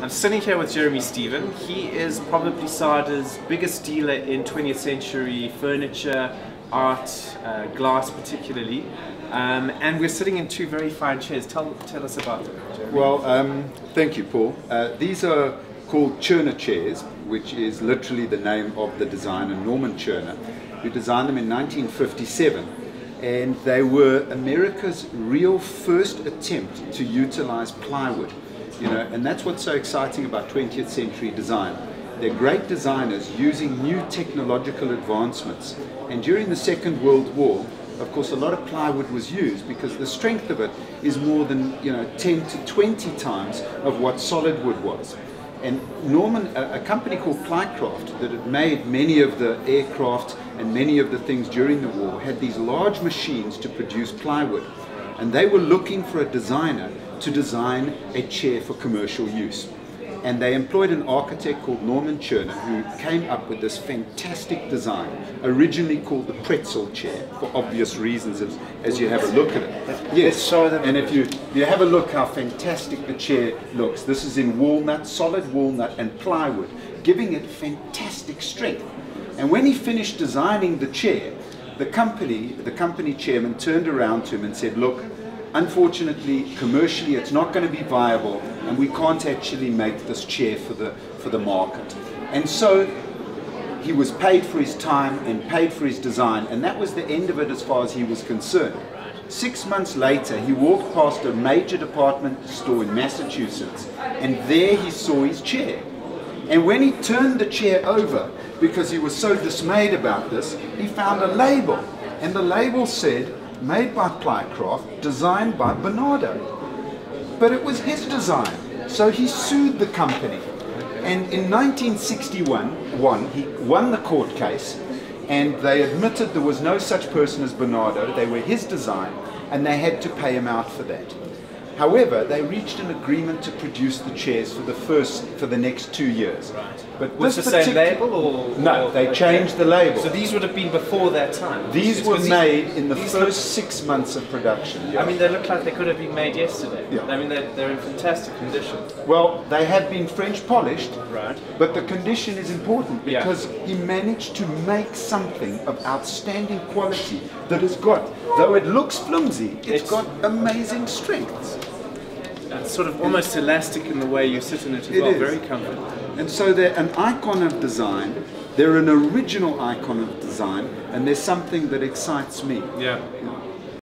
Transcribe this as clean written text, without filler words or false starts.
I'm sitting here with Jeremy Stephen. He is probably S.A.A.D.A's biggest dealer in 20th century furniture, art, glass particularly. And we're sitting in two very fine chairs. Tell us about them, Jeremy. Well, thank you, Paul. These are called Churner chairs, which is literally the name of the designer, Norman Churner, who designed them in 1957. And they were America's real first attempt to utilize plywood. And that's what's so exciting about 20th century design. They're great designers using new technological advancements. And during the Second World War, of course, a lot of plywood was used because the strength of it is more than 10 to 20 times of what solid wood was. And Norman, a company called Plycraft that had made many of the aircraft and many of the things during the war, had these large machines to produce plywood. And they were looking for a designer to design a chair for commercial use. And they employed an architect called Norman Churner, who came up with this fantastic design, originally called the pretzel chair, for obvious reasons as you have a look at it. Yes, and if you have a look how fantastic the chair looks. This is in walnut, solid walnut and plywood, giving it fantastic strength. And when he finished designing the chair, the company chairman turned around to him and said, look, unfortunately, commercially, it's not going to be viable, and we can't actually make this chair for the market. And so he was paid for his time and paid for his design, and that was the end of it as far as he was concerned. 6 months later, he walked past a major department store in Massachusetts, and there he saw his chair. And when he turned the chair over, because he was so dismayed about this, he found a label, and the label said, made by Plycraft, designed by Bernardo. But it was his design, so he sued the company. And in 1961, he won the court case, and they admitted there was no such person as Bernardo. They were his design, and they had to pay him out for that. However, they reached an agreement to produce the chairs for the next 2 years. Right. But was the same label, or no? They changed the label. So these would have been before that time. These were made in the first 6 months of production. Yeah. I mean, they look like they could have been made yesterday. Yeah. I mean, they're in fantastic condition. Well, they have been French polished, right? But the condition is important because he managed to make something of outstanding quality that has got, though it looks flimsy, it's got amazing strengths. It's sort of almost elastic in the way you sit in it as well, very comfortable. And so they're an icon of design, they're an original icon of design, and there's something that excites me. Yeah.